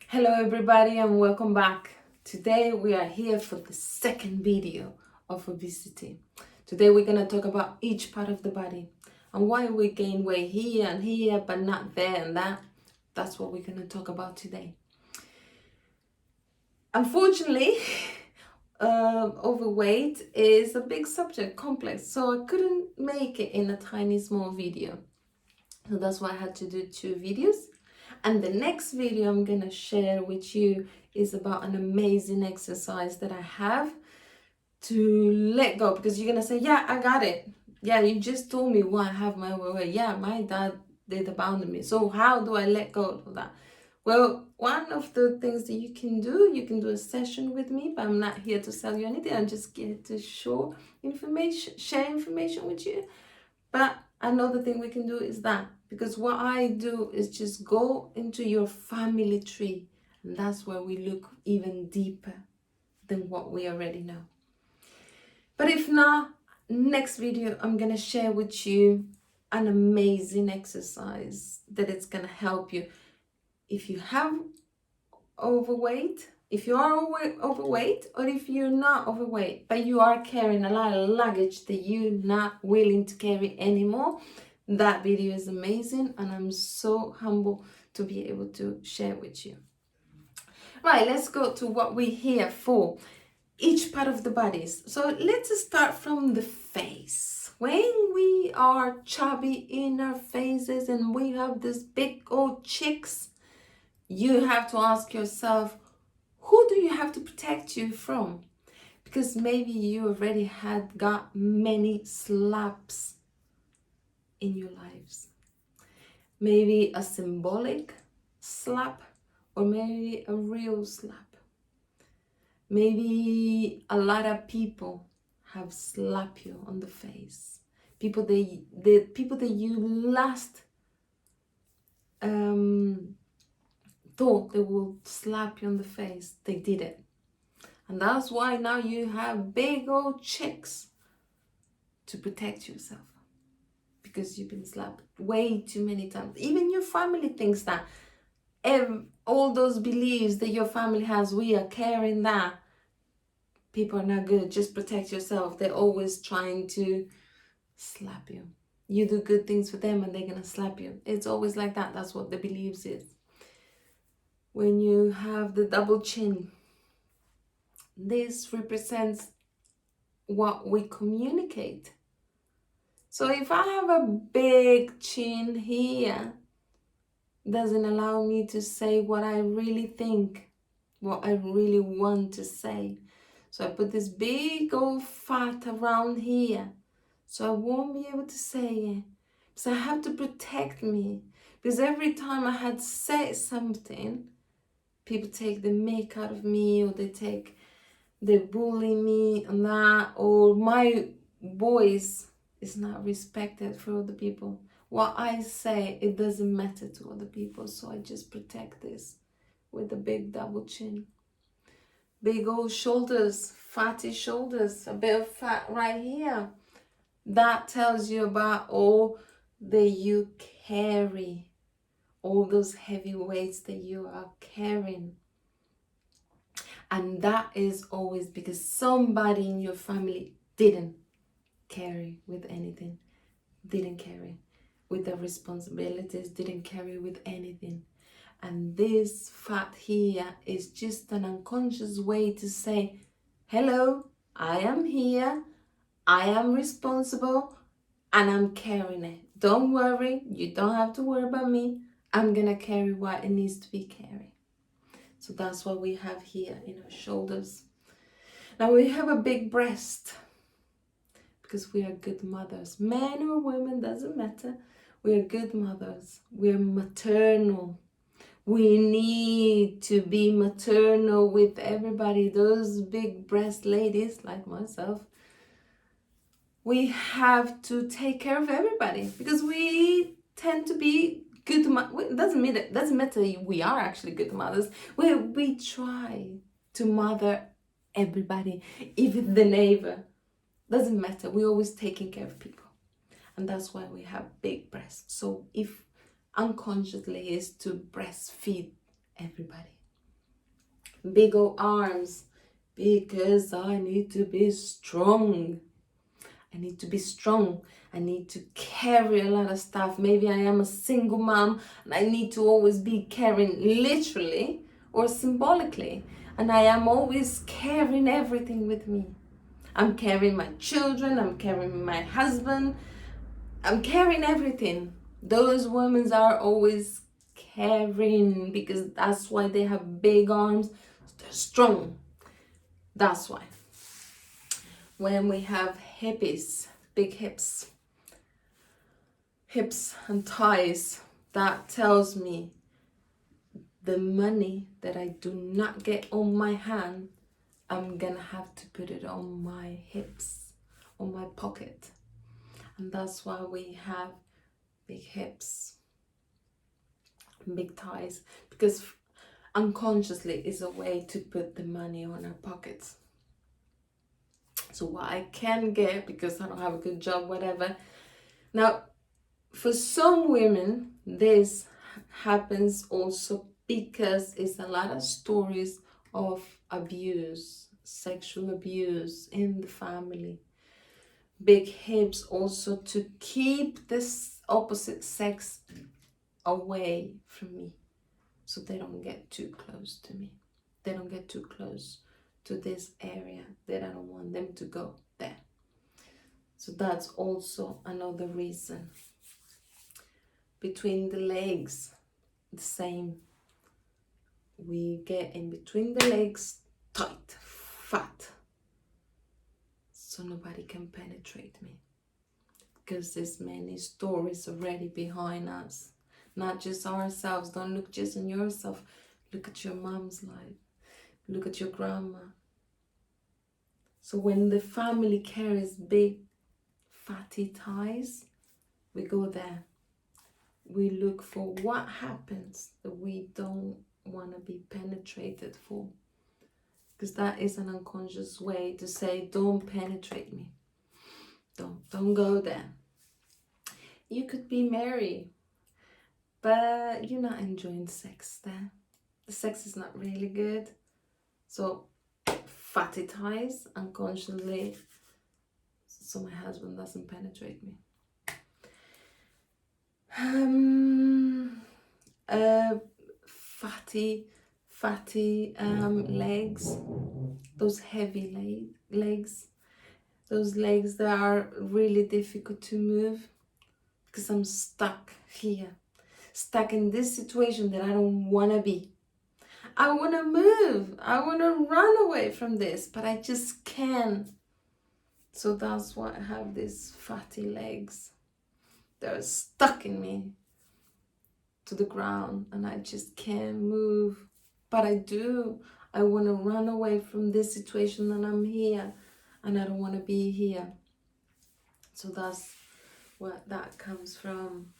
Hello everybody and welcome back. Today we are here for the second video of obesity. Today we're going to talk about each part of the body and why we gain weight here and here but not there and that. That's what we're going to talk about today. Unfortunately, overweight is a big subject, complex, so I couldn't make it in a tiny small video. So that's why I had to do 2 videos. And the next video I'm going to share with you is about an amazing exercise that I have to let go, because you're going to say, yeah, I got it. Yeah, you just told me why I have my overweight. Yeah, my dad did abandon me. So how do I let go of that? Well, one of the things that you can do a session with me, but I'm not here to sell you anything. I'm just here to share information with you. But another thing we can do is that, because what I do is just go into your family tree, and that's where we look even deeper than what we already know. But if not, next video I'm gonna share with you an amazing exercise that it's gonna help you if you have overweight, if you are overweight, or if you're not overweight but you are carrying a lot of luggage that you're not willing to carry anymore. That video is amazing and I'm so humble to be able to share with you. Right, let's go to what we're here for, each part of the bodies. So let's start from the face. When we are chubby in our faces and we have these big old cheeks, you have to ask yourself, who do you have to protect you from? Because maybe you already had got many slaps in your lives. Maybe a symbolic slap or maybe a real slap. Maybe a lot of people have slapped you on the face. People that you last thought they would slap you on the face, they didn't. And that's why now you have big old checks to protect yourself, because you've been slapped way too many times. Even your family thinks that. All those beliefs that your family has, we are carrying that. People are not good, just protect yourself. They're always trying to slap you. You do good things for them and they're going to slap you. It's always like that. That's what the beliefs is. When you have the double chin, this represents what we communicate. So if I have a big chin here, doesn't allow me to say what I really think, what I really want to say. So I put this big old fat around here, so I won't be able to say it. So I have to protect me, because every time I had said something, people take the make out of me, or they bully me and that, or my voice is not respected for other people. What I say, it doesn't matter to other people, so I just protect this with a big double chin. Big old shoulders, fatty shoulders, a bit of fat right here. That tells you about all that you carry, all those heavy weights that you are carrying. And that is always because somebody in your family didn't carry with anything, didn't carry with the responsibilities, didn't carry with anything. And this fat here is just an unconscious way to say, hello, I am here, I am responsible, and I'm carrying it. Don't worry, you don't have to worry about me. I'm gonna carry what it needs to be carried. So that's what we have here in our shoulders. Now we have a big breast, because we are good mothers. Men or women, doesn't matter. We are good mothers. We are maternal. We need to be maternal with everybody. Those big breast ladies like myself, we have to take care of everybody, because we tend to be good. It doesn't matter we are actually good mothers. We try to mother everybody, even the neighbor. Doesn't matter. We're always taking care of people. And that's why we have big breasts. So if unconsciously is to breastfeed everybody. big old arms, because I need to be strong. I need to be strong. I need to carry a lot of stuff. Maybe I am a single mom and I need to always be carrying, literally or symbolically. And I am always carrying everything with me. I'm carrying my children, I'm carrying my husband, I'm carrying everything. Those women are always carrying, because that's why they have big arms. They're strong. That's why. When we have hippies, big hips and thighs, that tells me the money that I do not get on my hand, I'm gonna have to put it on my hips, on my pocket. And that's why we have big hips, big thighs, because unconsciously is a way to put the money on our pockets. So what I can get, because I don't have a good job, whatever. Now, for some women, this happens also because it's a lot of stories of abuse, sexual abuse in the family. Big hips also to keep this opposite sex away from me, so they don't get too close to me. They don't get too close to this area that I don't want them to go there. So that's also another reason. Between the legs, the same. We get in between the legs tight, fat, so nobody can penetrate me. Because there's many stories already behind us. Not just ourselves. Don't look just on yourself. Look at your mom's life. Look at your grandma. So when the family carries big fatty ties, we go there. We look for what happens that we don't want to be penetrated for. Because that is an unconscious way to say, don't penetrate me. Don't go there. You could be married, but you're not enjoying sex there. The sex is not really good. So fatty ties unconsciously, so my husband doesn't penetrate me. Fatty legs, those heavy legs, those legs that are really difficult to move, because I'm stuck here, stuck in this situation that I don't want to be. I want to move, I want to run away from this, but I just can't. So that's why I have these fatty legs. They're stuck in me to the ground and I just can't move. But I do. I want to run away from this situation and I'm here and I don't want to be here. So that's where that comes from.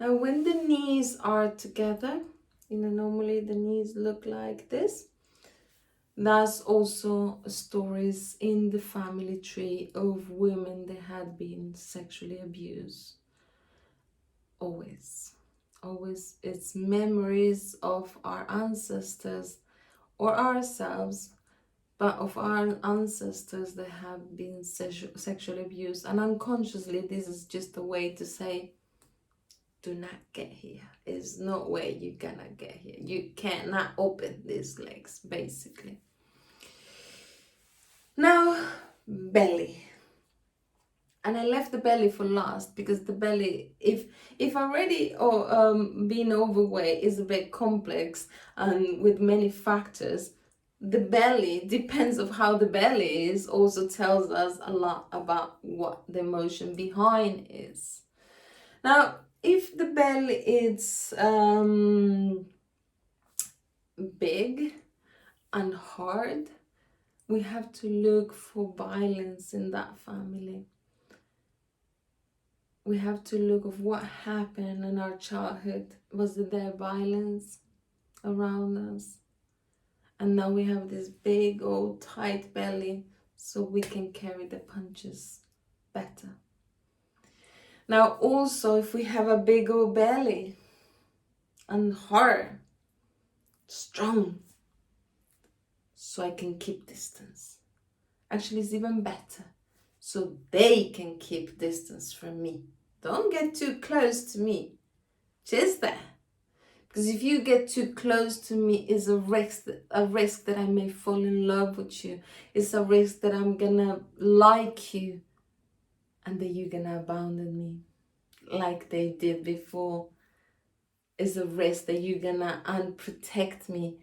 Now when the knees are together, normally the knees look like this. That's also stories in the family tree of women that had been sexually abused. Always it's memories of our ancestors or ourselves, but of our ancestors that have been sexually abused. And unconsciously, this is just a way to say, do not get here. There's no way you're gonna get here. You cannot open these legs, basically. Now, belly. And I left the belly for last because the belly, if already being overweight is a bit complex and with many factors, the belly, depends of how the belly is, also tells us a lot about what the emotion behind is. Now, if the belly is big and hard, we have to look for violence in that family. We have to look at what happened in our childhood. Was there violence around us? And now we have this big old tight belly, so we can carry the punches better. Now also, if we have a big old belly and hard, strong, so I can keep distance. Actually, it's even better, so they can keep distance from me. Don't get too close to me. Just there. Because if you get too close to me, it's a risk that I may fall in love with you. It's a risk that I'm gonna like you and that you're gonna abandon me like they did before. It's a risk that you're gonna unprotect me,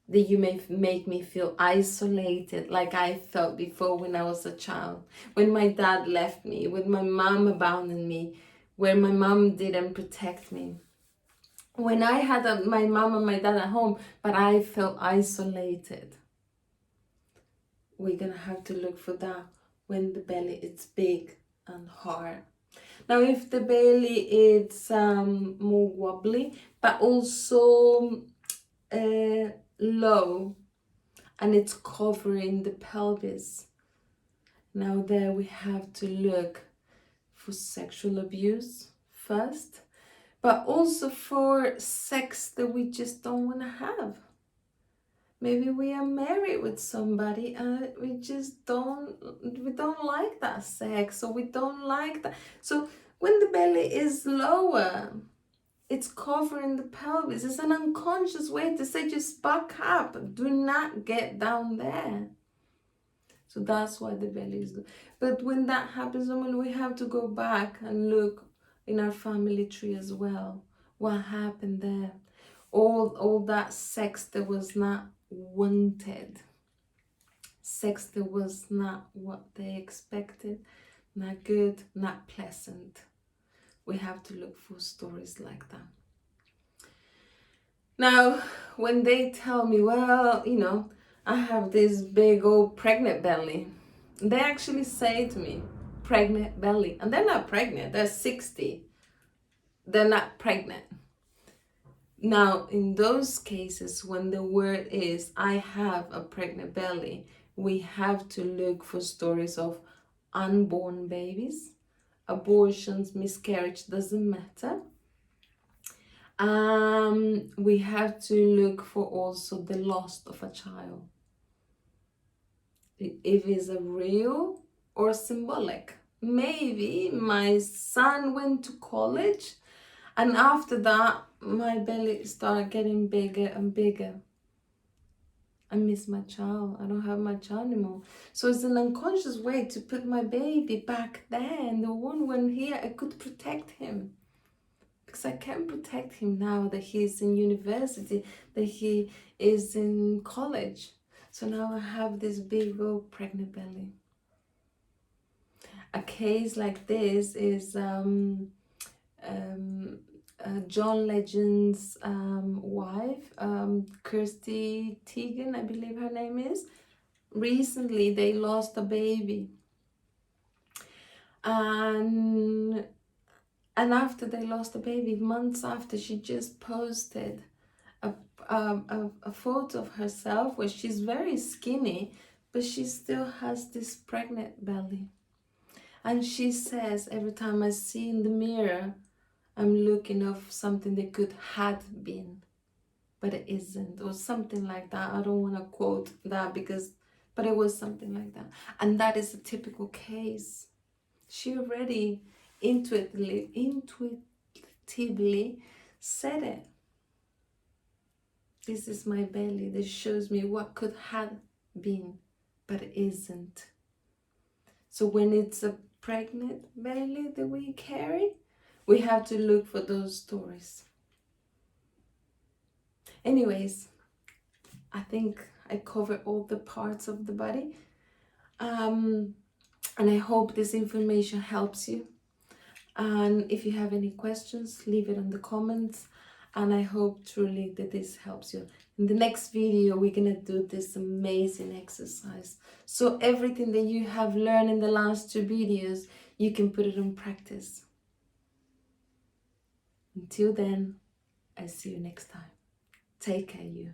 that you may make me feel isolated like I felt before when I was a child. When my dad left me, when my mom abandoned me, when my mom didn't protect me. When I had my mom and my dad at home, but I felt isolated. We're gonna have to look for that when the belly is big and hard. Now, if the belly is more wobbly, but also low, and it's covering the pelvis, now there we have to look for sexual abuse first, but also for sex that we just don't want to have. Maybe we are married with somebody and we don't like that sex, or we don't like that. So when the belly is lower, it's covering the pelvis. It's an unconscious way to say, just back up. Do not get down there. So that's why the belly is low. But when that happens, we have to go back and look in our family tree as well. What happened there? All that sex that was not wanted. Sex that was not what they expected. Not good, not pleasant. We have to look for stories like that. Now, when they tell me, well, I have this big old pregnant belly, they actually say to me, pregnant belly. And they're not pregnant, they're 60. They're not pregnant. Now, in those cases, when the word is, I have a pregnant belly, we have to look for stories of unborn babies, abortions, miscarriage, doesn't matter. We have to look for also the loss of a child. If it's a real or symbolic. Maybe my son went to college, and after that, my belly started getting bigger and bigger. I miss my child. I don't have my child anymore. So it's an unconscious way to put my baby back there. And the one when here, I could protect him. Because I can protect him now that he's in university, that he is in college. So now I have this big old pregnant belly. A case like this is John Legend's wife, Kirsty Teigen, I believe her name is. Recently, they lost a baby. And after they lost the baby, months after, she just posted a photo of herself where she's very skinny, but she still has this pregnant belly. And she says, every time I see in the mirror, I'm looking of something that could had been, but it isn't, or something like that. I don't want to quote that but it was something like that. And that is a typical case. She already intuitively said it. This is my belly. This shows me what could have been, but it isn't. So when it's a pregnant belly that we carry, we have to look for those stories. Anyways, I think I covered all the parts of the body. And I hope this information helps you. And if you have any questions, leave it in the comments. And I hope truly that this helps you. In the next video, we're going to do this amazing exercise. So everything that you have learned in the last 2 videos, you can put it in practice. Until then, I see you next time. Take care, you.